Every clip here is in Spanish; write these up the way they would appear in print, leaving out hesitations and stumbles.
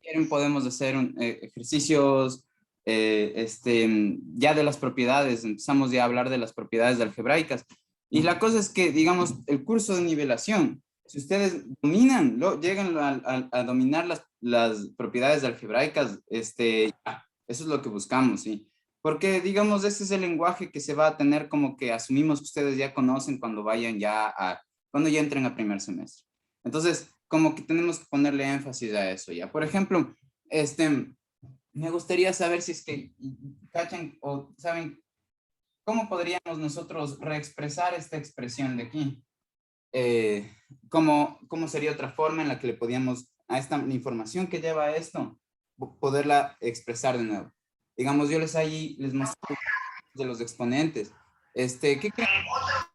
quieren podemos hacer ejercicios ya de las propiedades, empezamos ya a hablar de las propiedades algebraicas. Y la cosa es que, digamos, el curso de nivelación, si ustedes dominan, llegan a dominar las propiedades algebraicas, eso es lo que buscamos, ¿sí? Porque, digamos, ese es el lenguaje que se va a tener como que asumimos que ustedes ya conocen cuando vayan cuando ya entren a primer semestre. Entonces, como que tenemos que ponerle énfasis a eso ya. Por ejemplo, me gustaría saber si es que cachan o saben cómo podríamos nosotros reexpresar esta expresión de aquí. ¿Cómo sería otra forma en la que le podíamos, a esta información que lleva esto, poderla expresar de nuevo? Digamos, yo les muestro de los exponentes. ¿Qué creen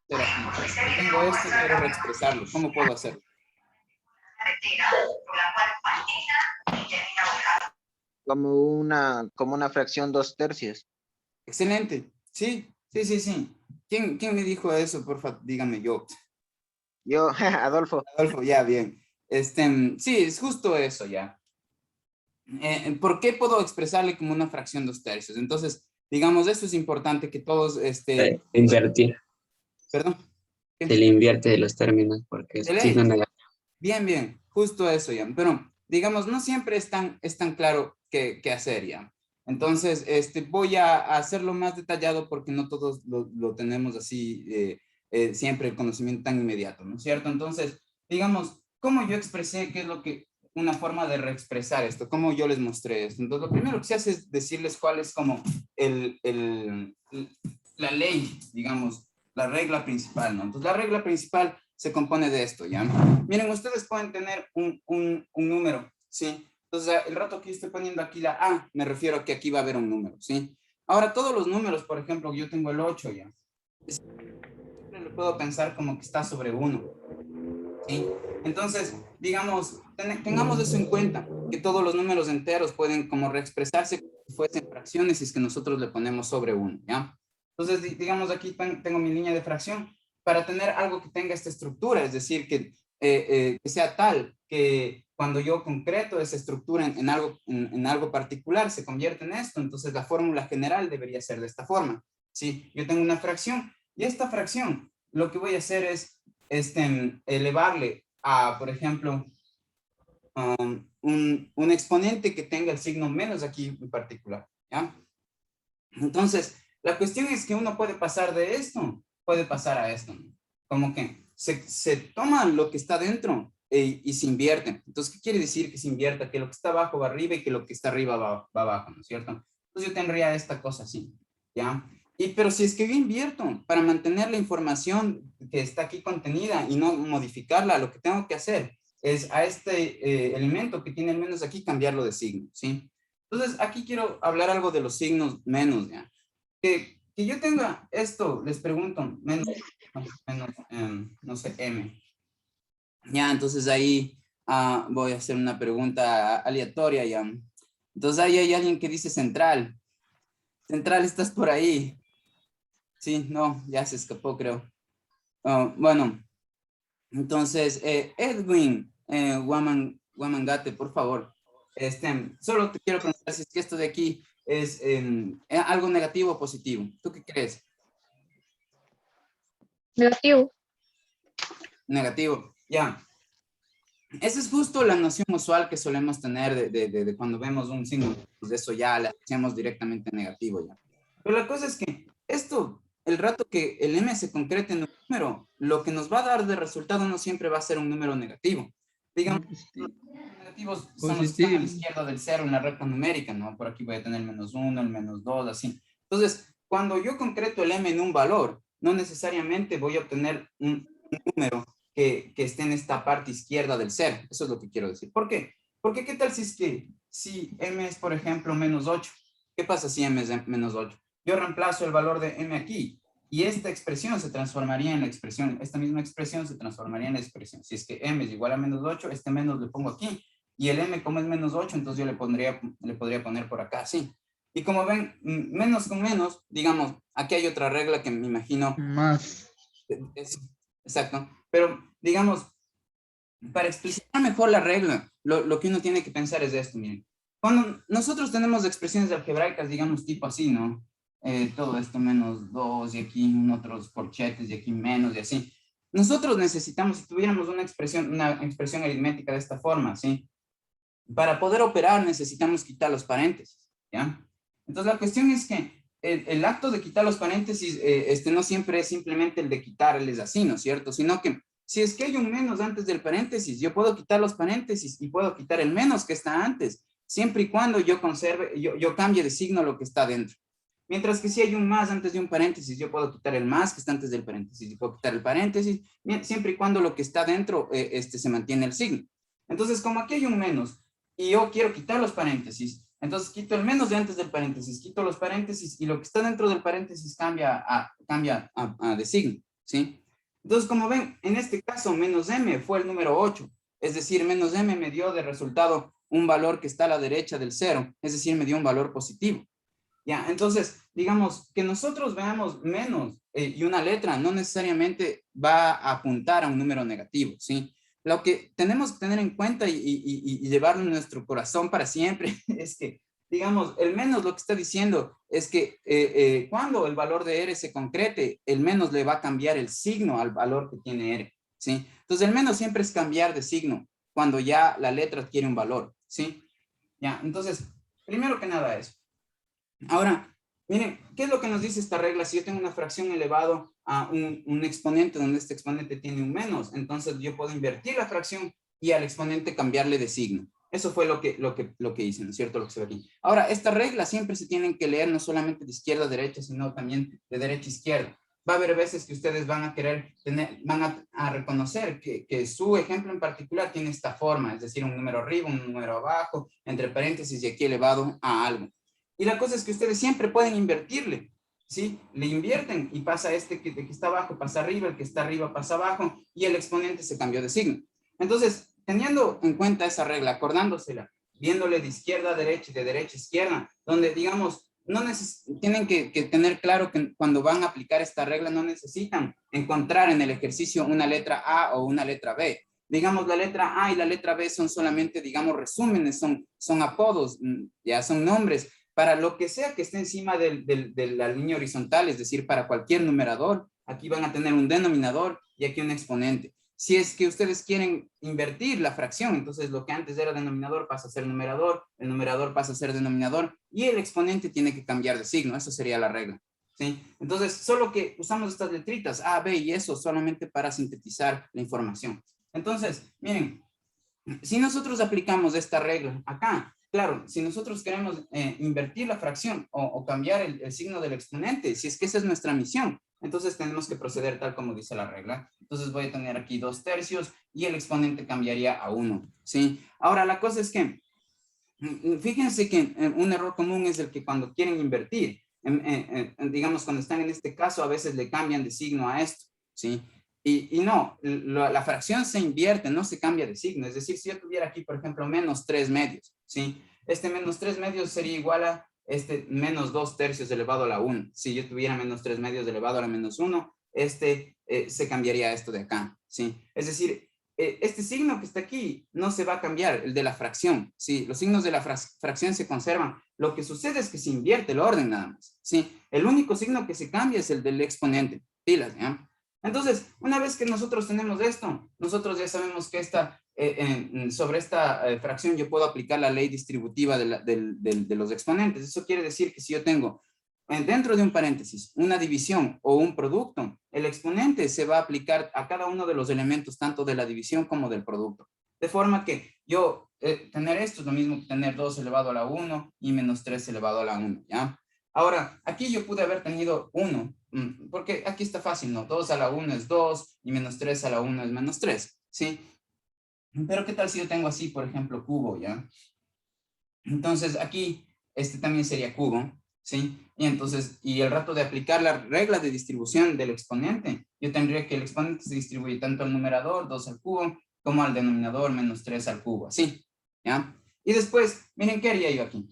hacer aquí? Tengo esto, quiero reexpresarlo. ¿Cómo puedo hacerlo? Como una fracción 2/3. Excelente. Sí. ¿Quién me dijo eso? Porfa, dígame yo. Yo, Adolfo. Adolfo, ya, bien. Sí, es justo eso, ya. ¿Por qué puedo expresarle como una fracción 2/3? Entonces, digamos, eso es importante que todos, Invertir. Perdón. Se le invierte de los términos porque es signo negativo. Bien, justo eso, ya. Pero, digamos, no siempre es tan claro qué hacer, ya. Entonces, voy a hacerlo más detallado porque no todos lo tenemos así, siempre el conocimiento tan inmediato, ¿no es cierto? Entonces, digamos, ¿cómo yo expresé qué es lo que, una forma de reexpresar esto? ¿Cómo yo les mostré esto? Entonces, lo primero que se hace es decirles cuál es como la ley, digamos, la regla principal, ¿no? Entonces, la regla principal se compone de esto, ¿ya? Miren, ustedes pueden tener un número, ¿sí? Entonces, el rato que yo estoy poniendo aquí la A, me refiero a que aquí va a haber un número, ¿sí? Ahora, todos los números, por ejemplo, yo tengo el 8 ya. Siempre lo puedo pensar como que está sobre 1, ¿sí? Entonces, digamos, tengamos eso en cuenta, que todos los números enteros pueden como reexpresarse como si fuesen fracciones si es que nosotros le ponemos sobre 1, ¿ya? Entonces, digamos, aquí tengo mi línea de fracción para tener algo que tenga esta estructura, es decir, que sea tal que cuando yo concreto esa estructura en algo particular se convierte en esto, entonces la fórmula general debería ser de esta forma, ¿sí? Yo tengo una fracción y esta fracción lo que voy a hacer es elevarle a, por ejemplo, un exponente que tenga el signo menos aquí en particular, ¿ya? Entonces, la cuestión es que uno puede pasar de esto, puede pasar a esto, ¿no? Como que se toma lo que está dentro y se invierte. Entonces, ¿qué quiere decir que se invierta? Que lo que está abajo va arriba y que lo que está arriba va abajo, ¿no es cierto? Entonces yo tendría esta cosa así, ¿ya? Pero si es que yo invierto para mantener la información que está aquí contenida y no modificarla, lo que tengo que hacer es a este elemento que tiene el menos aquí cambiarlo de signo, ¿sí? Entonces, aquí quiero hablar algo de los signos menos, ¿ya? Que yo tenga esto, les pregunto, menos, no sé, M. Ya, entonces ahí voy a hacer una pregunta aleatoria, ya. Entonces ahí hay alguien que dice central. Central, ¿estás por ahí? Sí, no, ya se escapó, creo. Bueno, entonces, Edwin Guamangate, por favor. Solo te quiero preguntar si es que esto de aquí es algo negativo o positivo. ¿Tú qué crees? Negativo. Negativo, ya. Esa es justo la noción usual que solemos tener de cuando vemos un signo. Pues eso ya le hacemos directamente negativo ya. Pero la cosa es que esto, el rato que el M se concrete en un número, lo que nos va a dar de resultado no siempre va a ser un número negativo. Digamos, los negativos son los que están a la izquierda del cero en la recta numérica, ¿no? Por aquí voy a tener el -1, el -2, así. Entonces, cuando yo concreto el M en un valor, no necesariamente voy a obtener un número que esté en esta parte izquierda del cero. Eso es lo que quiero decir. ¿Por qué? Porque ¿qué tal si M es, por ejemplo, -8? ¿Qué pasa si M es -8? Yo reemplazo el valor de M aquí y esta expresión se transformaría en la expresión, esta misma expresión se transformaría en la expresión. Si es que M es igual a -8, este menos le pongo aquí y el M como es -8, entonces yo le podría poner por acá, sí. Y como ven, menos con menos, digamos, aquí hay otra regla que me imagino. Más. Exacto. Pero, digamos, para explicitar mejor la regla, lo que uno tiene que pensar es esto, miren. Cuando nosotros tenemos expresiones algebraicas, digamos, tipo así, ¿no? Todo esto menos 2 y aquí otros corchetes y aquí menos y así. Nosotros necesitamos, si tuviéramos una expresión aritmética de esta forma, ¿sí? Para poder operar necesitamos quitar los paréntesis, ¿ya? Entonces la cuestión es que el acto de quitar los paréntesis no siempre es simplemente el de quitarles así, ¿no es cierto? Sino que si es que hay un menos antes del paréntesis, yo puedo quitar los paréntesis y puedo quitar el menos que está antes, siempre y cuando yo conserve, yo cambie de signo lo que está dentro. Mientras que si hay un más antes de un paréntesis, yo puedo quitar el más que está antes del paréntesis, y puedo quitar el paréntesis, siempre y cuando lo que está dentro se mantiene el signo. Entonces, como aquí hay un menos, y yo quiero quitar los paréntesis, entonces quito el menos de antes del paréntesis, quito los paréntesis, y lo que está dentro del paréntesis cambia de signo, ¿sí? Entonces, como ven, en este caso, menos m fue el número 8, es decir, menos m me dio de resultado un valor que está a la derecha del 0, es decir, me dio un valor positivo. Ya, entonces, digamos, que nosotros veamos menos y una letra no necesariamente va a apuntar a un número negativo, ¿sí? Lo que tenemos que tener en cuenta y llevarlo en nuestro corazón para siempre es que, digamos, el menos lo que está diciendo es que cuando el valor de R se concrete, el menos le va a cambiar el signo al valor que tiene R, ¿sí? Entonces, el menos siempre es cambiar de signo cuando ya la letra adquiere un valor, ¿sí? Ya, entonces, primero que nada eso. Ahora, miren, ¿qué es lo que nos dice esta regla? Si yo tengo una fracción elevado a un exponente donde este exponente tiene un menos, entonces yo puedo invertir la fracción y al exponente cambiarle de signo. Eso fue lo que hice, ¿no es cierto? Lo que se ve aquí. Ahora, estas reglas siempre se tienen que leer no solamente de izquierda a derecha, sino también de derecha a izquierda. Va a haber veces que ustedes van a querer van a reconocer que su ejemplo en particular tiene esta forma, es decir, un número arriba, un número abajo, entre paréntesis y aquí elevado a algo. Y la cosa es que ustedes siempre pueden invertirle, ¿sí? Le invierten y pasa que está abajo, pasa arriba, el que está arriba pasa abajo y el exponente se cambió de signo. Entonces, teniendo en cuenta esa regla, acordándosela, viéndole de izquierda a derecha y de derecha a izquierda, donde digamos, tienen que tener claro que cuando van a aplicar esta regla no necesitan encontrar en el ejercicio una letra A o una letra B. Digamos, la letra A y la letra B son solamente, digamos, resúmenes, son apodos, ya son nombres, para lo que sea que esté encima de la línea horizontal, es decir, para cualquier numerador, aquí van a tener un denominador y aquí un exponente. Si es que ustedes quieren invertir la fracción, entonces lo que antes era denominador pasa a ser numerador, el numerador pasa a ser denominador y el exponente tiene que cambiar de signo, eso sería la regla, ¿sí? Entonces, solo que usamos estas letritas A, B y eso solamente para sintetizar la información. Entonces, miren, si nosotros aplicamos esta regla acá, claro, si nosotros queremos invertir la fracción o cambiar el signo del exponente, si es que esa es nuestra misión, entonces tenemos que proceder tal como dice la regla. Entonces voy a tener aquí 2/3 y el exponente cambiaría a 1, ¿sí? Ahora, la cosa es que, fíjense que un error común es el que cuando quieren invertir, digamos, cuando están en este caso, a veces le cambian de signo a esto, ¿sí? Y no, la fracción se invierte, no se cambia de signo. Es decir, si yo tuviera aquí, por ejemplo, menos 3 medios, ¿sí? Este menos 3 medios sería igual a este menos 2/3 elevado a la 1. Si yo tuviera menos 3 medios elevado a la menos 1, se cambiaría esto de acá, ¿sí? Es decir, este signo que está aquí no se va a cambiar, el de la fracción, ¿sí? Los signos de la fracción se conservan. Lo que sucede es que se invierte el orden nada más, ¿sí? El único signo que se cambia es el del exponente. Pilas, ¿ya? Entonces, una vez que nosotros tenemos esto, nosotros ya sabemos que sobre esta fracción yo puedo aplicar la ley distributiva de los exponentes. Eso quiere decir que si yo tengo dentro de un paréntesis una división o un producto, el exponente se va a aplicar a cada uno de los elementos, tanto de la división como del producto. De forma que yo tener esto es lo mismo que tener 2 elevado a la 1 y menos 3 elevado a la 1, ¿ya? Ahora, aquí yo pude haber tenido 1, porque aquí está fácil, ¿no? 2 a la 1 es 2 y menos 3 a la 1 es menos 3, ¿sí? Pero ¿qué tal si yo tengo así, por ejemplo, cubo, ¿ya? Entonces aquí, también sería cubo, ¿sí? Y entonces, y el rato de aplicar la regla de distribución del exponente, yo tendría que el exponente se distribuye tanto al numerador, 2 al cubo, como al denominador, menos 3 al cubo, así, ¿ya? Y después, miren, ¿qué haría yo aquí?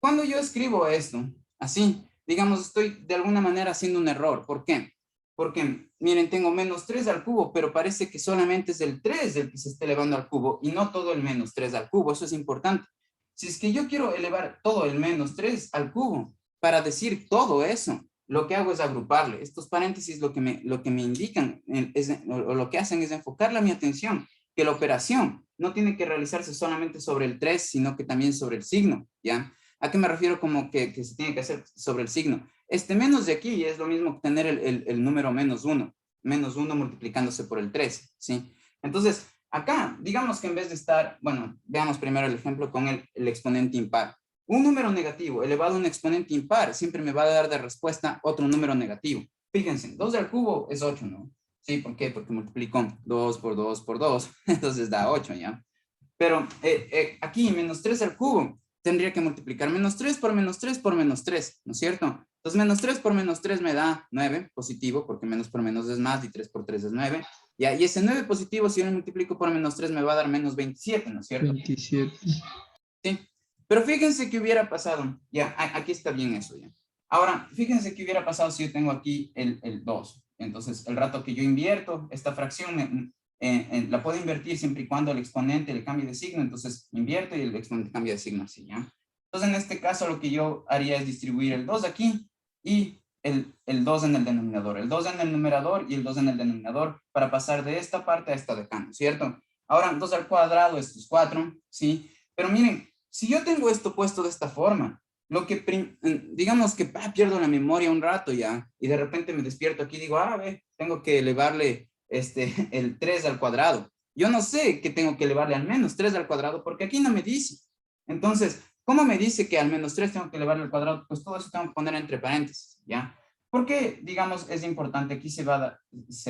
Cuando yo escribo esto, así, digamos, estoy de alguna manera haciendo un error. ¿Por qué? Porque, miren, tengo menos 3 al cubo, pero parece que solamente es el 3 el que se está elevando al cubo y no todo el menos 3 al cubo. Eso es importante. Si es que yo quiero elevar todo el menos 3 al cubo, para decir todo eso, lo que hago es agruparle. Estos paréntesis lo que me indican, o lo que hacen es enfocarle mi atención, que la operación no tiene que realizarse solamente sobre el 3, sino que también sobre el signo, ¿ya? ¿A qué me refiero como que se tiene que hacer sobre el signo? Este menos de aquí es lo mismo que tener el número menos 1 multiplicándose por el 3, ¿sí? Entonces, acá, digamos que en vez de estar, bueno, veamos primero el ejemplo con el exponente impar. Un número negativo elevado a un exponente impar siempre me va a dar de respuesta otro número negativo. Fíjense, 2 al cubo es 8, ¿no? ¿Sí? ¿Por qué? Porque multiplico 2 por 2 por 2, entonces da 8, ¿ya? Pero aquí, menos 3 al cubo, tendría que multiplicar menos 3 por menos 3 por menos 3, ¿no es cierto? Entonces, menos 3 por menos 3 me da 9, positivo, porque menos por menos es más, y 3 por 3 es 9. Ya, y ese 9 positivo, si yo lo multiplico por menos 3, me va a dar menos 27, ¿no es cierto? 27. Sí. Pero fíjense qué hubiera pasado. Ya, aquí está bien eso, ya. Ahora, fíjense qué hubiera pasado si yo tengo aquí el 2. Entonces, el rato que yo invierto esta fracción, la puedo invertir siempre y cuando el exponente le cambie de signo. Entonces, invierto y el exponente cambia de signo, así, ¿ya? Entonces, en este caso, lo que yo haría es distribuir el 2 aquí y el 2 en el denominador. El 2 en el numerador y el 2 en el denominador para pasar de esta parte a esta de acá, ¿no es cierto? Ahora, 2 al cuadrado, esto es 4, ¿sí? Pero miren, si yo tengo esto puesto de esta forma, lo que, digamos que pierdo la memoria un rato ya, y de repente me despierto aquí y digo, ve, tengo que elevarle el 3 al cuadrado. Yo no sé que tengo que elevarle al menos 3 al cuadrado, porque aquí no me dice. Entonces, ¿cómo me dice que al menos 3 tengo que elevarle al cuadrado? Pues todo eso tengo que poner entre paréntesis, ¿ya? Porque, digamos, es importante, aquí se va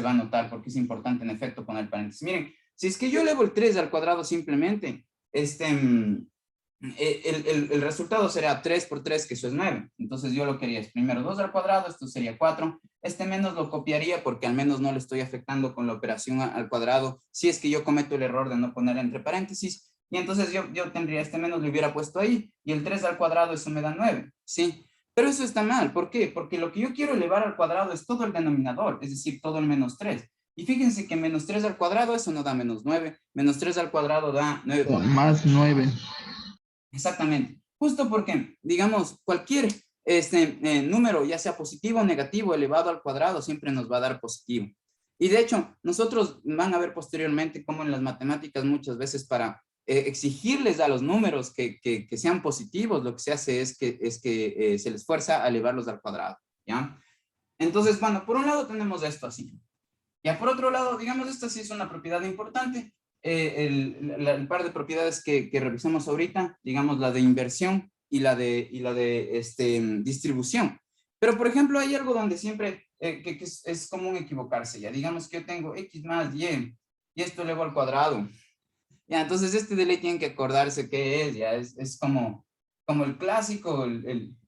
a notar, porque es importante en efecto poner paréntesis. Miren, si es que yo elevo el 3 al cuadrado simplemente, el resultado será 3 por 3, que eso es 9. Entonces yo lo que haría es primero 2 al cuadrado, esto sería 4. Este menos lo copiaría porque al menos no le estoy afectando con la operación al cuadrado, si es que yo cometo el error de no poner entre paréntesis. Y entonces yo tendría este menos, lo hubiera puesto ahí, y el 3 al cuadrado, eso me da 9, ¿sí? Pero eso está mal, ¿por qué? Porque lo que yo quiero elevar al cuadrado es todo el denominador, es decir, todo el menos 3. Y fíjense que menos 3 al cuadrado, eso no da menos 9. Menos 3 al cuadrado da 9. Más 9. Exactamente. Justo porque, digamos, cualquier número, ya sea positivo o negativo, elevado al cuadrado, siempre nos va a dar positivo. Y de hecho, nosotros van a ver posteriormente cómo en las matemáticas muchas veces para exigirles a los números que sean positivos, lo que se hace es que se les fuerza a elevarlos al cuadrado, ¿ya? Entonces, bueno, por un lado tenemos esto así. Ya por otro lado, digamos, esta sí es una propiedad importante. El par de propiedades que revisamos ahorita, digamos, la de inversión y la de distribución. Pero, por ejemplo, hay algo donde siempre que es común equivocarse. Ya digamos que yo tengo x más y esto elevado al cuadrado. Ya, entonces de ley tienen que acordarse qué es. Ya es como el clásico,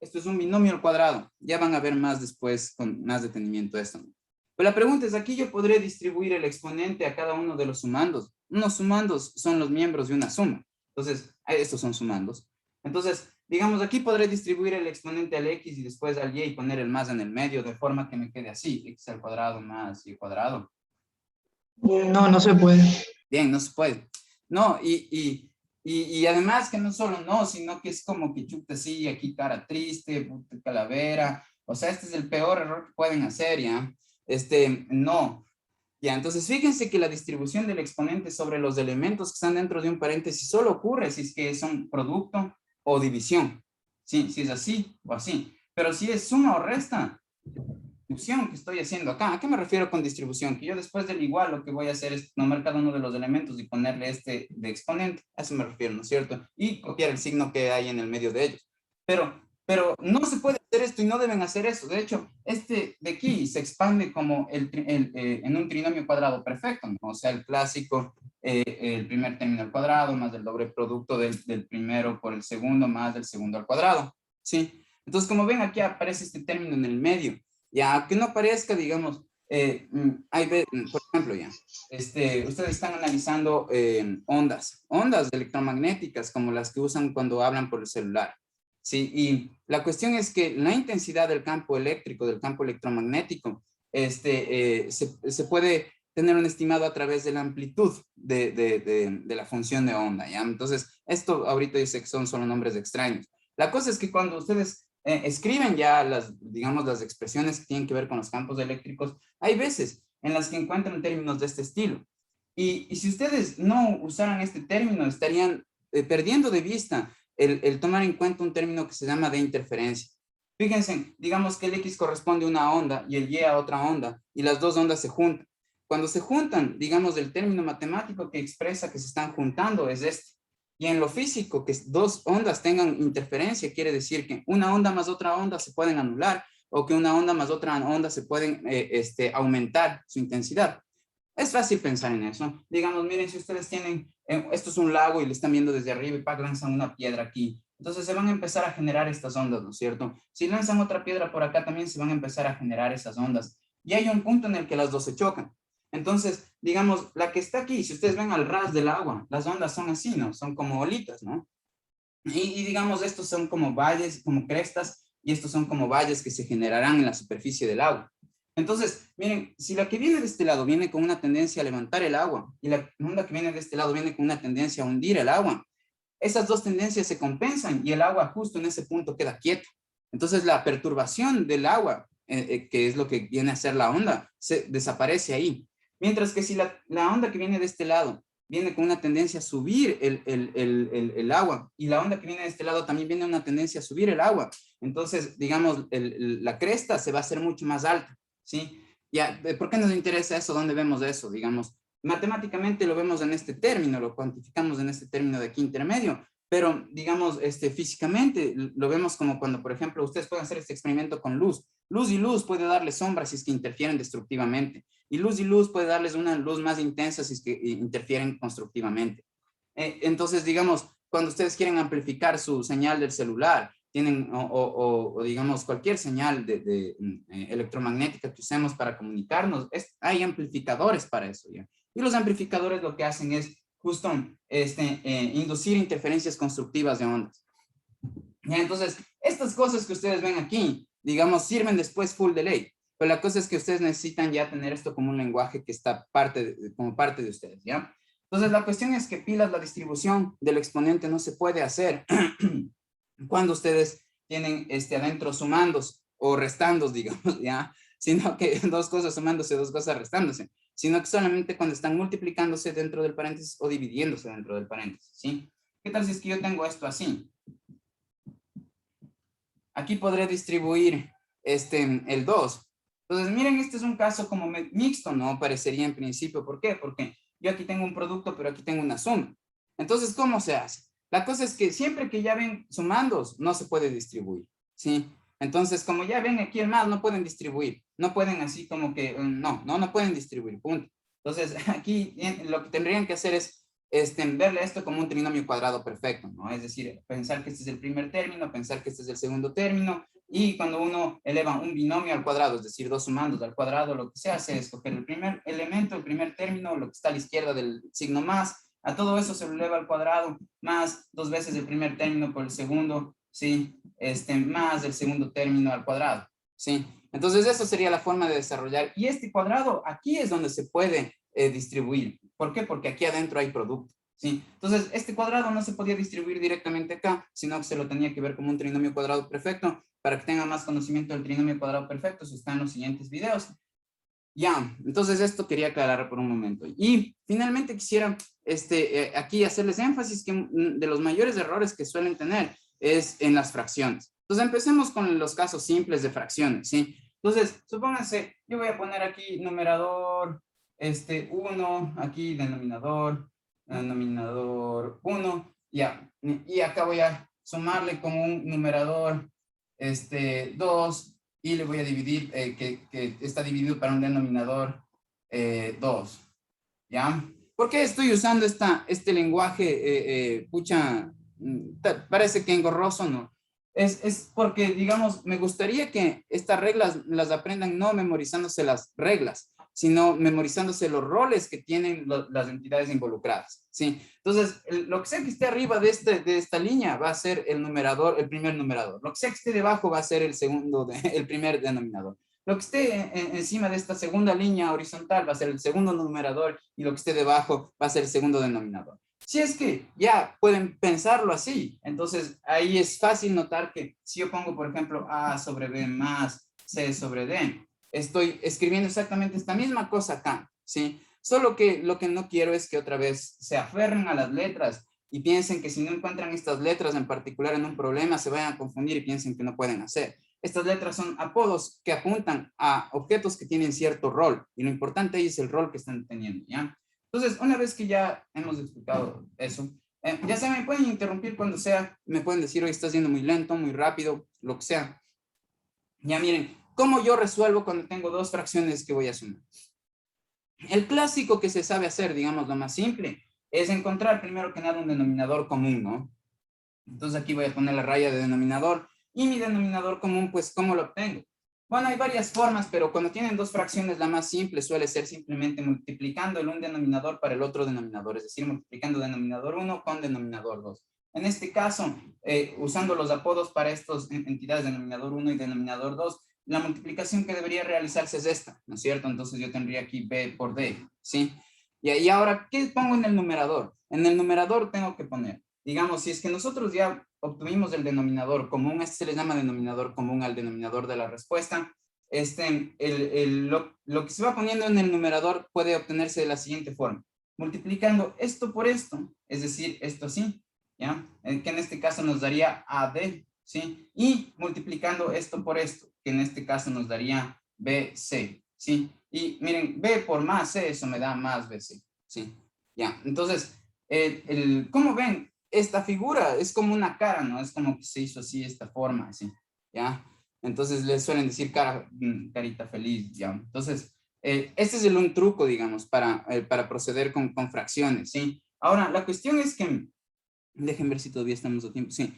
esto es un binomio al cuadrado. Ya van a ver más después con más detenimiento esto, ¿no? Pero la pregunta es, aquí yo podré distribuir el exponente a cada uno de los sumandos. Unos sumandos son los miembros de una suma. Entonces, estos son sumandos. Entonces, digamos, aquí podré distribuir el exponente al x y después al y poner el más en el medio, de forma que me quede así, x al cuadrado más y cuadrado. No, no se puede. Bien, no se puede. No, y además que no solo no, sino que es como que chuta así, aquí cara triste, puta calavera. O sea, este es el peor error que pueden hacer, ¿ya? No. Ya, entonces fíjense que la distribución del exponente sobre los elementos que están dentro de un paréntesis solo ocurre si es que son producto o división. Sí, si es así o así. Pero si es suma o resta, distribución que estoy haciendo acá. ¿A qué me refiero con distribución? Que yo después del igual lo que voy a hacer es nombrar cada uno de los elementos y ponerle de exponente. A eso me refiero, ¿no es cierto? Y copiar el signo que hay en el medio de ellos. Pero no se puede hacer esto y no deben hacer eso. De hecho, de aquí se expande como en un trinomio cuadrado perfecto, ¿no? O sea, el clásico, el primer término al cuadrado más el doble producto del primero por el segundo más del segundo al cuadrado, ¿sí? Entonces, como ven, aquí aparece este término en el medio. Ya, que no aparezca, digamos, por ejemplo, ya, ustedes están analizando ondas electromagnéticas como las que usan cuando hablan por el celular. Sí, y la cuestión es que la intensidad del campo eléctrico, del campo electromagnético, se puede tener un estimado a través de la amplitud de la función de onda, ¿ya? Entonces, esto ahorita yo sé que son solo nombres extraños. La cosa es que cuando ustedes escriben ya digamos, las expresiones que tienen que ver con los campos eléctricos, hay veces en las que encuentran términos de este estilo. Y si ustedes no usaran este término, estarían perdiendo de vista el tomar en cuenta un término que se llama de interferencia. Fíjense, digamos que el X corresponde a una onda y el Y a otra onda, y las dos ondas se juntan. Cuando se juntan, digamos, el término matemático que expresa que se están juntando es este. Y en lo físico, que dos ondas tengan interferencia, quiere decir que una onda más otra onda se pueden anular, o que una onda más otra onda se pueden aumentar su intensidad. Es fácil pensar en eso. Digamos, miren, si ustedes tienen, esto es un lago y le están viendo desde arriba y lanzan una piedra aquí. Entonces se van a empezar a generar estas ondas, ¿no es cierto? Si lanzan otra piedra por acá, también se van a empezar a generar esas ondas. Y hay un punto en el que las dos se chocan. Entonces, digamos, la que está aquí, si ustedes ven al ras del agua, las ondas son así, ¿no? Son como olitas, ¿no? Y digamos, estos son como valles, como crestas, y estos son como valles que se generarán en la superficie del agua. Entonces, miren, si la que viene de este lado viene con una tendencia a levantar el agua, y la onda que viene de este lado viene con una tendencia a hundir el agua, esas dos tendencias se compensan y el agua justo en ese punto queda quieta. Entonces, la perturbación del agua, que es lo que viene a ser la onda, se desaparece ahí. Mientras que si la onda que viene de este lado viene con una tendencia a subir el agua, y la onda que viene de este lado también viene una tendencia a subir el agua, entonces, digamos, la cresta se va a hacer mucho más alta, ¿sí? Ya, ¿por qué nos interesa eso? ¿Dónde vemos eso? Digamos, matemáticamente lo vemos en este término, lo cuantificamos en este término de aquí intermedio, pero digamos, físicamente lo vemos como cuando, por ejemplo, ustedes pueden hacer este experimento con luz. Luz y luz puede darle sombra si es que interfieren destructivamente. Y luz puede darles una luz más intensa si es que interfieren constructivamente. Entonces, digamos, cuando ustedes quieren amplificar su señal del celular, tienen, o digamos, cualquier señal electromagnética que usemos para comunicarnos, hay amplificadores para eso, ¿ya? Y los amplificadores lo que hacen es justo inducir interferencias constructivas de ondas. ¿Ya? Entonces, estas cosas que ustedes ven aquí, digamos, sirven después full delay. Pero la cosa es que ustedes necesitan ya tener esto como un lenguaje que está como parte de ustedes, ¿ya? Entonces, la cuestión es que pilas, la distribución del exponente no se puede hacer cuando ustedes tienen adentro sumandos o restandos, digamos, ¿ya? Sino que dos cosas sumándose, dos cosas restándose, sino que solamente cuando están multiplicándose dentro del paréntesis o dividiéndose dentro del paréntesis, ¿sí? ¿Qué tal si es que yo tengo esto así? Aquí podré distribuir el 2. Entonces, miren, este es un caso como mixto, ¿no? Parecería en principio. ¿Por qué? Porque yo aquí tengo un producto, pero aquí tengo una suma. Entonces, ¿cómo se hace? La cosa es que siempre que ya ven sumandos, no se puede distribuir, ¿sí? Entonces, como ya ven aquí el más, no pueden distribuir. No pueden así como que, no pueden distribuir, punto. Entonces, aquí lo que tendrían que hacer es verle esto como un trinomio cuadrado perfecto, ¿no? Es decir, pensar que este es el primer término, pensar que este es el segundo término, y cuando uno eleva un binomio al cuadrado, es decir, dos sumandos al cuadrado, lo que se hace es escoger el primer elemento, el primer término, lo que está a la izquierda del signo más, a todo eso se lo eleva al cuadrado, más dos veces el primer término por el segundo, ¿sí? Más el segundo término al cuadrado, ¿sí? Entonces, eso sería la forma de desarrollar. Y este cuadrado, aquí es donde se puede distribuir. ¿Por qué? Porque aquí adentro hay producto, ¿sí? Entonces, este cuadrado no se podía distribuir directamente acá, sino que se lo tenía que ver como un trinomio cuadrado perfecto. Para que tengan más conocimiento del trinomio cuadrado perfecto, eso está en los siguientes videos. Ya, entonces esto quería aclarar por un momento. Y finalmente quisiera aquí hacerles énfasis que de los mayores errores que suelen tener es en las fracciones. Entonces empecemos con los casos simples de fracciones, ¿sí? Entonces, supónganse, yo voy a poner aquí numerador 1, aquí denominador 1, ya. Y acá voy a sumarle con un numerador 2, y le voy a dividir, que está dividido para un denominador 2, ¿ya? ¿Por qué estoy usando este lenguaje, parece que engorroso, ¿no? Es porque, digamos, me gustaría que estas reglas las aprendan no memorizándose las reglas, sino memorizándose los roles que tienen las entidades involucradas, ¿sí? Entonces, lo que sea que esté arriba de esta línea va a ser el primer numerador. Lo que sea que esté debajo va a ser el primer denominador. Lo que esté encima de esta segunda línea horizontal va a ser el segundo numerador y lo que esté debajo va a ser el segundo denominador. Si es que ya pueden pensarlo así, entonces ahí es fácil notar que si yo pongo, por ejemplo, A sobre B más C sobre D, estoy escribiendo exactamente esta misma cosa acá, ¿sí? Solo que lo que no quiero es que otra vez se aferren a las letras y piensen que si no encuentran estas letras en particular en un problema, se vayan a confundir y piensen que no pueden hacer. Estas letras son apodos que apuntan a objetos que tienen cierto rol y lo importante ahí es el rol que están teniendo, ¿ya? Entonces, una vez que ya hemos explicado eso, ya se me pueden interrumpir cuando sea, me pueden decir, oye, estás yendo muy lento, muy rápido, lo que sea. Ya miren, ¿cómo yo resuelvo cuando tengo dos fracciones que voy a sumar? El clásico que se sabe hacer, digamos, lo más simple, es encontrar primero que nada un denominador común, ¿no? Entonces aquí voy a poner la raya de denominador y mi denominador común, pues, ¿cómo lo obtengo? Bueno, hay varias formas, pero cuando tienen dos fracciones, la más simple suele ser simplemente multiplicando el un denominador para el otro denominador, es decir, multiplicando denominador 1 con denominador 2. En este caso, usando los apodos para estas entidades denominador 1 y denominador 2, la multiplicación que debería realizarse es esta, ¿no es cierto? Entonces yo tendría aquí B por D, ¿sí? Y ahora, ¿qué pongo en el numerador? En el numerador tengo que poner, digamos, si es que nosotros ya obtuvimos el denominador común, este se le llama denominador común al denominador de la respuesta, lo que se va poniendo en el numerador puede obtenerse de la siguiente forma, multiplicando esto por esto, es decir, esto así, ¿ya? Que en este caso nos daría AD, ¿sí? Y multiplicando esto por esto, que en este caso nos daría BC, ¿sí? Y miren, B por más C, eso me da más BC, ¿sí? Ya, entonces, ¿cómo ven? Esta figura es como una cara, ¿no? Es como que se hizo así, esta forma, así, ¿ya? Entonces le suelen decir carita feliz, ¿ya? Entonces, este es un truco, digamos, para proceder con fracciones, ¿sí? Ahora, la cuestión es que, dejen ver si todavía estamos a tiempo, sí.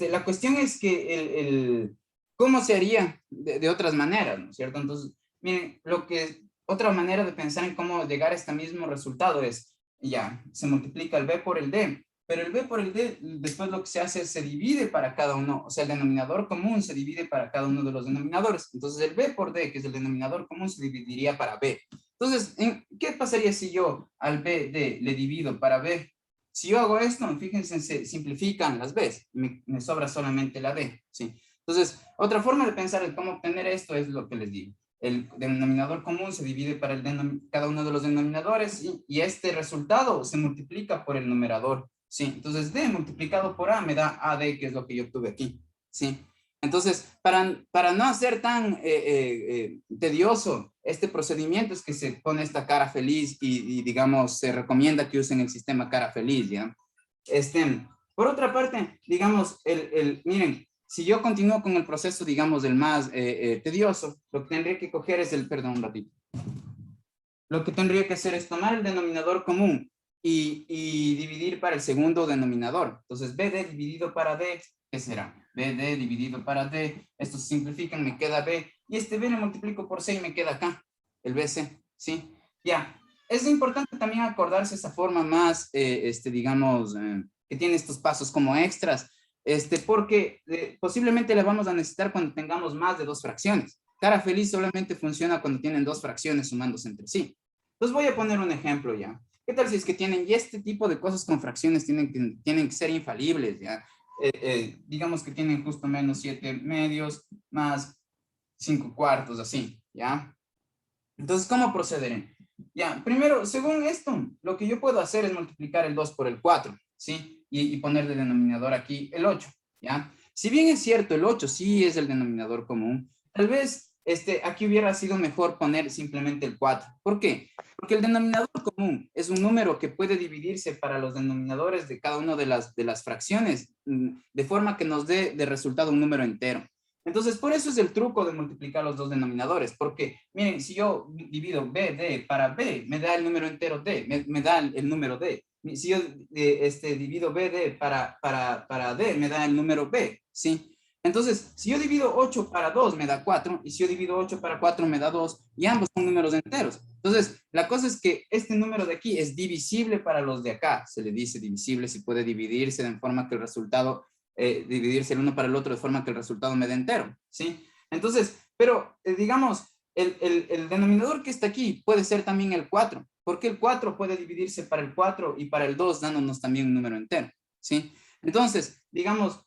La cuestión es que ¿cómo se haría de otras maneras, ¿no es cierto? Entonces, miren, otra manera de pensar en cómo llegar a este mismo resultado es, ya, se multiplica el B por el D, pero el B por el D, después lo que se hace es se divide para cada uno, o sea, el denominador común se divide para cada uno de los denominadores. Entonces, el B por D, que es el denominador común, se dividiría para B. Entonces, ¿qué pasaría si yo al BD le divido para B? Si yo hago esto, fíjense, se simplifican las B's, me sobra solamente la D, ¿sí? Entonces, otra forma de pensar en cómo obtener esto es lo que les digo. El denominador común se divide para cada uno de los denominadores y este resultado se multiplica por el numerador, ¿sí? Entonces, D multiplicado por A me da AD, que es lo que yo obtuve aquí, ¿sí? Entonces, para no hacer tan tedioso este procedimiento es que se pone esta cara feliz y digamos, se recomienda que usen el sistema cara feliz, ¿ya? Por otra parte, digamos, miren, si yo continúo con el proceso, digamos, del más tedioso, lo que tendría que coger es perdón, un ratito. Lo que tendría que hacer es tomar el denominador común y dividir para el segundo denominador. Entonces, BD dividido para D, ¿qué será? BD dividido para D, estos se simplifican, me queda B, y este B lo multiplico por C y me queda acá, el BC, ¿sí? Ya, es importante también acordarse esa forma más, digamos, que tiene estos pasos como extras, porque posiblemente la vamos a necesitar cuando tengamos más de dos fracciones. Cara feliz solamente funciona cuando tienen dos fracciones sumándose entre sí. Entonces voy a poner un ejemplo ya. ¿Qué tal si es que tienen, y este tipo de cosas con fracciones tienen que ser infalibles, ya? Digamos que tienen justo menos 7 medios más 5 cuartos, así, ¿ya? Entonces, ¿cómo procederé? Ya, primero, según esto, lo que yo puedo hacer es multiplicar el 2 por el 4, ¿sí? Y poner de denominador aquí el 8, ¿ya? Si bien es cierto, el 8 sí es el denominador común, tal vez aquí hubiera sido mejor poner simplemente el 4. ¿Por qué? Porque el denominador común es un número que puede dividirse para los denominadores de cada una de las fracciones, de forma que nos dé de resultado un número entero. Entonces, por eso es el truco de multiplicar los dos denominadores, porque, miren, si yo divido BD para B, me da el número entero D, me da el número D. Si yo divido BD para D, me da el número B, ¿sí? Entonces, si yo divido 8 para 2, me da 4, y si yo divido 8 para 4, me da 2, y ambos son números enteros. Entonces, la cosa es que este número de aquí es divisible para los de acá. Se le dice divisible si puede dividirse de forma que el resultado dividirse el uno para el otro de forma que el resultado me dé entero, ¿sí? Entonces, Pero, digamos, el denominador que está aquí puede ser también el 4, porque el 4 puede dividirse para el 4 y para el 2, dándonos también un número entero, ¿sí? Entonces, digamos,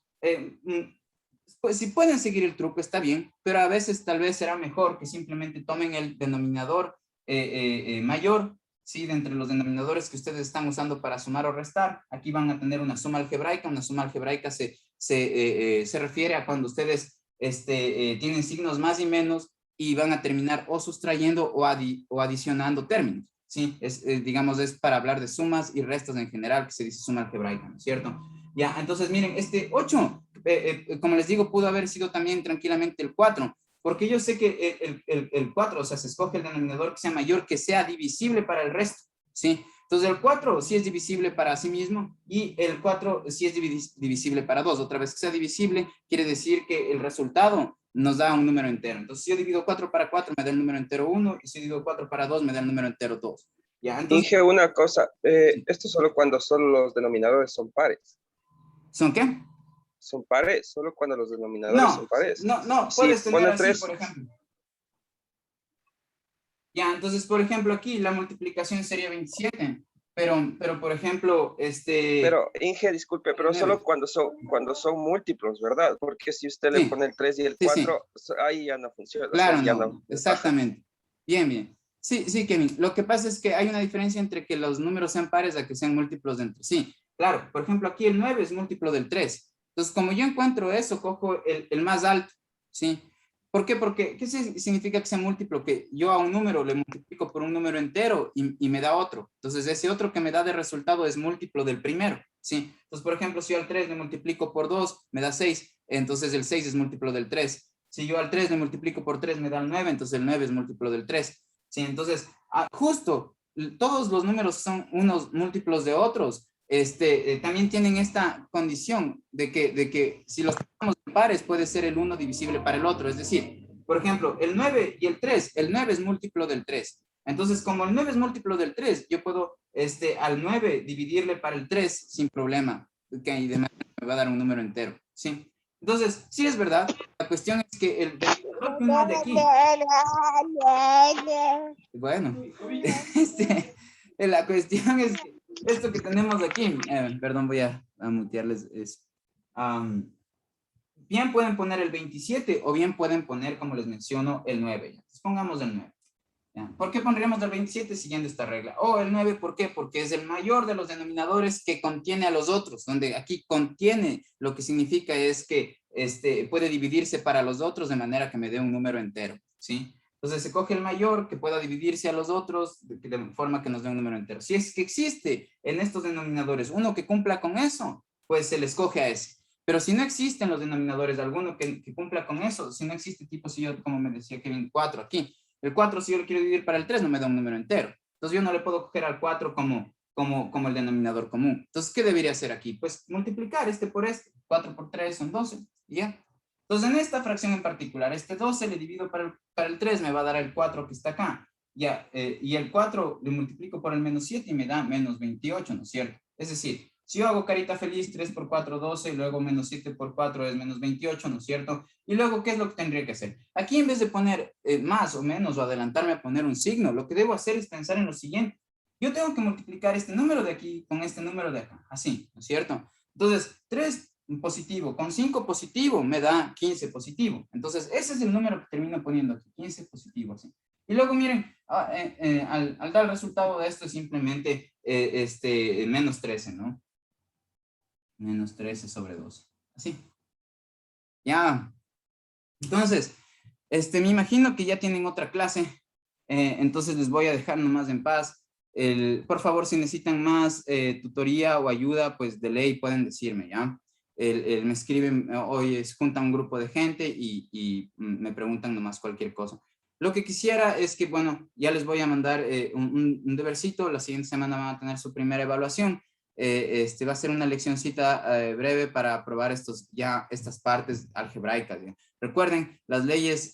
pues si pueden seguir el truco está bien, pero a veces tal vez será mejor que simplemente tomen el denominador mayor, ¿sí? De entre los denominadores que ustedes están usando para sumar o restar. Aquí van a tener una suma algebraica. Una suma algebraica se refiere a cuando ustedes tienen signos más y menos y van a terminar o sustrayendo o adicionando términos, ¿sí? Digamos, es para hablar de sumas y restas en general, que se dice suma algebraica, ¿no es cierto? Ya, entonces miren, este 8, como les digo, pudo haber sido también tranquilamente el 4, porque yo sé que el 4, o sea, se escoge el denominador que sea mayor, que sea divisible para el resto, ¿sí? Entonces el 4 sí es divisible para sí mismo y el 4 sí es divisible para 2. Otra vez que sea divisible quiere decir que el resultado nos da un número entero. Entonces si yo divido 4 para 4 me da el número entero 1 y si divido 4 para 2 me da el número entero 2. ¿Ya? Entonces, Inge, una cosa, sí. esto solo cuando solo los denominadores son pares. ¿Son qué? Son pares, solo cuando los denominadores son pares. No, Si puedes tener pone así, 3, por ejemplo. Ya, entonces, por ejemplo, aquí la multiplicación sería 27, pero por ejemplo, pero Inge, disculpe, pero 9. solo cuando son múltiplos, ¿verdad? Porque si usted le Sí, pone el 3 y el sí, sí. 4, ahí ya no funciona. O sea, Claro, ya no, no. exactamente. Bien, bien. Sí, sí, Kevin. Lo que pasa es que hay una diferencia entre que los números sean pares a que sean múltiplos de entre sí. Claro, por ejemplo, aquí el 9 es múltiplo del 3. Entonces, como yo encuentro eso, cojo el más alto, ¿sí? ¿Por qué? Porque, ¿qué significa que sea múltiplo? Que yo a un número le multiplico por un número entero y me da otro. Entonces, ese otro que me da de resultado es múltiplo del primero, ¿sí? Entonces, por ejemplo, si yo al 3 le multiplico por 2, me da 6. Entonces, el 6 es múltiplo del 3. Si yo al 3 le multiplico por 3 me da el 9, entonces el 9 es múltiplo del 3. ¿Sí? Entonces, justo, todos los números son unos múltiplos de otros. También tienen esta condición de que si los tomamos en pares puede ser el 1 divisible para el otro. Es decir, por ejemplo, el 9 y el 3, el 9 es múltiplo del 3. Entonces, como el 9 es múltiplo del 3, yo puedo al 9 dividirle para el 3 sin problema. Okay, y de manera me va a dar un número entero. ¿Sí? Entonces, sí es verdad, la cuestión es que el denominador que uno ha de aquí, bueno, la cuestión es que esto que tenemos aquí, perdón, voy a mutearles, bien pueden poner el 27 o bien pueden poner, como les menciono, el 9. Entonces, pongamos el 9. ¿Ya? ¿Por qué pondríamos el 27 siguiendo esta regla? O el 9, ¿por qué? Porque es el mayor de los denominadores que contiene a los otros, donde aquí contiene, lo que significa es que puede dividirse para los otros de manera que me dé un número entero, ¿sí? Entonces se coge el mayor que pueda dividirse a los otros de forma que nos dé un número entero. Si es que existe en estos denominadores uno que cumpla con eso, pues se le escoge a ese. Pero si no existen los denominadores, alguno que cumpla con eso, si no existe tipo, si yo, como me decía Kevin, 4 aquí, el 4, si yo lo quiero dividir para el 3, no me da un número entero. Entonces, yo no le puedo coger al 4 como el denominador común. Entonces, ¿qué debería hacer aquí? Pues multiplicar este por este. 4 por 3 son 12. ¿Y ya? Entonces, en esta fracción en particular, este 12 le divido para el 3, me va a dar el 4 que está acá. Ya, y el 4 le multiplico por el menos 7 y me da menos 28, ¿no es cierto? Es decir, si yo hago carita feliz, 3 por 4, 12, y luego menos 7 por 4 es menos 28, ¿no es cierto? Y luego, ¿qué es lo que tendría que hacer? Aquí, en vez de poner más o menos o adelantarme a poner un signo, lo que debo hacer es pensar en lo siguiente. Yo tengo que multiplicar este número de aquí con este número de acá, así, ¿no es cierto? Entonces, 3 positivo con 5 positivo me da 15 positivo. Entonces, ese es el número que termino poniendo aquí, 15 positivo, así. Y luego, miren, al dar el resultado de esto es simplemente menos 13, ¿no? Menos 13 sobre 2. Así. Ya. Entonces, me imagino que ya tienen otra clase. Entonces les voy a dejar nomás en paz. Por favor, si necesitan más tutoría o ayuda, pues de ley pueden decirme, ¿ya? Me escriben, hoy junta un grupo de gente y me preguntan nomás cualquier cosa. Lo que quisiera es que, bueno, ya les voy a mandar un debercito. La siguiente semana van a tener su primera evaluación. Va a ser una leccioncita breve para probar estas partes algebraicas. ¿Ya? Recuerden, las leyes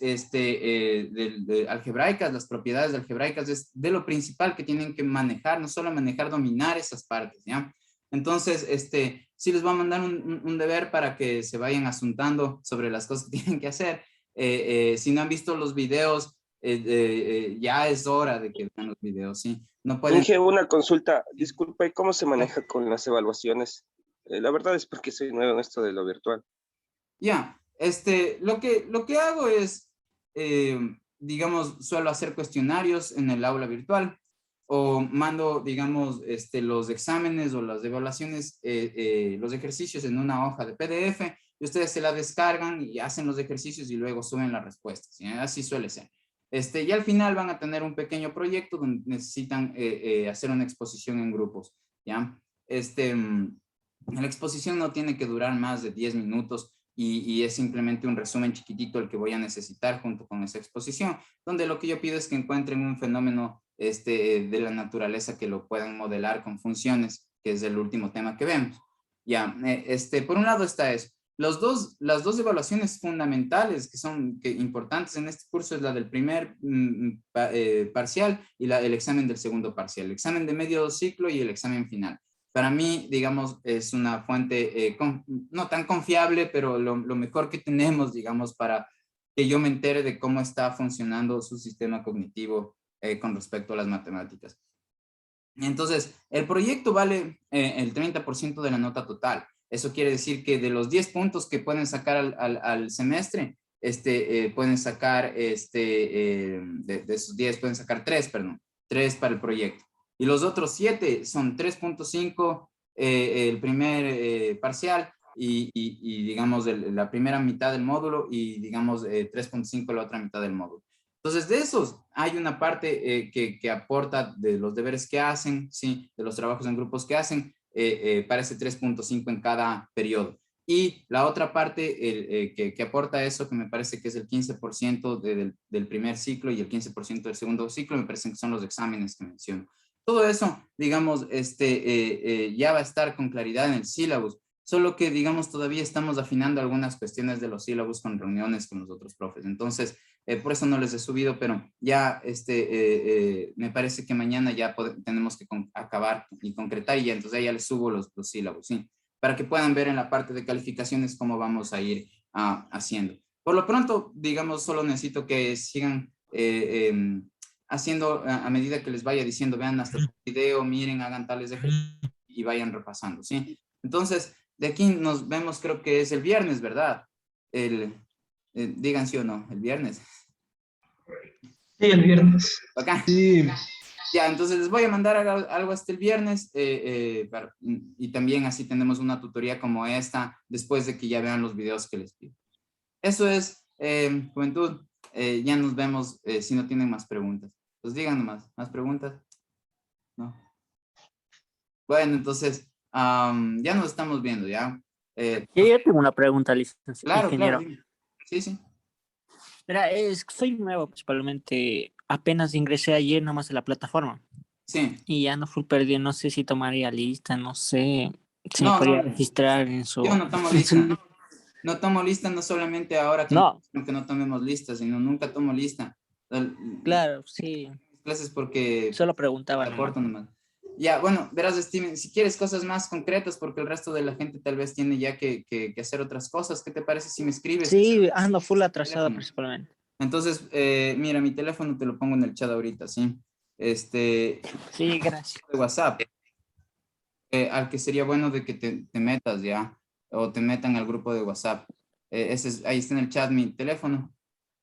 algebraicas, las propiedades algebraicas es de lo principal que tienen que manejar, no solo manejar, dominar esas partes, ¿ya? Entonces, sí les voy a mandar un deber para que se vayan asuntando sobre las cosas que tienen que hacer. Si no han visto los videos, ya es hora de que vean los videos, ¿sí? No pueden... Inge, una consulta. Disculpa, ¿y cómo se maneja con las evaluaciones? La verdad es porque soy nuevo en esto de lo virtual. Ya, lo que hago es, digamos, suelo hacer cuestionarios en el aula virtual o mando, digamos, los exámenes o las evaluaciones, los ejercicios en una hoja de PDF y ustedes se la descargan y hacen los ejercicios y luego suben las respuestas, ¿sí? Así suele ser. Y al final van a tener un pequeño proyecto donde necesitan hacer una exposición en grupos, ¿ya? La exposición no tiene que durar más de 10 minutos y es simplemente un resumen chiquitito el que voy a necesitar junto con esa exposición, donde lo que yo pido es que encuentren un fenómeno de la naturaleza que lo puedan modelar con funciones, que es el último tema que vemos. Ya, por un lado está eso. Las dos evaluaciones fundamentales que son importantes en este curso es la del primer parcial y el examen del segundo parcial, el examen de medio ciclo y el examen final. Para mí, digamos, es una fuente no tan confiable, pero lo mejor que tenemos, digamos, para que yo me entere de cómo está funcionando su sistema cognitivo con respecto a las matemáticas. Entonces, el proyecto vale el 30% de la nota total. Eso quiere decir que de los 10 puntos que pueden sacar al semestre, pueden sacar, de esos 10 pueden sacar 3, perdón, 3 para el proyecto. Y los otros 7 son 3.5 el primer parcial y digamos la primera mitad del módulo y digamos 3.5 la otra mitad del módulo. Entonces de esos hay una parte que aporta de los deberes que hacen, ¿sí? De los trabajos en grupos que hacen para ese 3.5 en cada periodo. Y la otra parte que aporta eso, que me parece que es el 15% del primer ciclo y el 15% del segundo ciclo, me parece que son los exámenes que menciono. Todo eso, digamos, ya va a estar con claridad en el sílabus, solo que, digamos, todavía estamos afinando algunas cuestiones de los sílabus con reuniones con los otros profes. Entonces, por eso no les he subido, pero ya me parece que mañana ya tenemos que acabar y concretar y ya, entonces ya les subo los sílabus, ¿sí? Para que puedan ver en la parte de calificaciones cómo vamos a ir haciendo. Por lo pronto, digamos, solo necesito que sigan haciendo a medida que les vaya diciendo, vean hasta el video, miren, hagan tales ejercicios y vayan repasando, ¿sí? Entonces, de aquí nos vemos, creo que es el viernes, ¿verdad? Digan sí o no, el viernes. Sí, el viernes. Acá. Sí. Ya, entonces les voy a mandar algo hasta el viernes y también así tenemos una tutoría como esta después de que ya vean los videos que les pido. Eso es, juventud. Ya nos vemos si no tienen más preguntas. Pues digan nomás, ¿más preguntas? No. Bueno, entonces ya nos estamos viendo, ¿ya? Yo tengo una pregunta, licenciado Claro, ingeniero. claro. Sí, sí. Mira, soy nuevo, principalmente. Apenas ingresé ayer nomás a la plataforma. Sí. Y ya no fui perdido. No sé si tomaría lista, no sé si No, me podría no, registrar en su... yo no tomo lista. No tomo lista, no solamente ahora que no tomemos lista, sino nunca tomo lista. Claro, sí. Clases porque... Solo preguntaba. Aporto nomás. Ya, bueno, verás, Steven, si quieres cosas más concretas, porque el resto de la gente tal vez tiene ya que hacer otras cosas, ¿qué te parece si me escribes? Sí, ando full atrasado principalmente. Entonces, mira, mi teléfono te lo pongo en el chat ahorita, ¿sí? Sí, gracias. De WhatsApp, al que sería bueno de que te metas ya, o te metan al grupo de WhatsApp. Ahí está en el chat mi teléfono.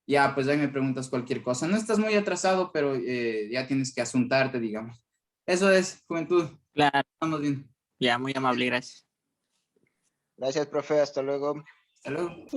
Ya, pues ahí me preguntas cualquier cosa. No estás muy atrasado, pero ya tienes que asuntarte, digamos. Eso es, juventud. Claro. Estamos bien. Ya, muy amable, gracias. Gracias, profe. Hasta luego. Hasta luego.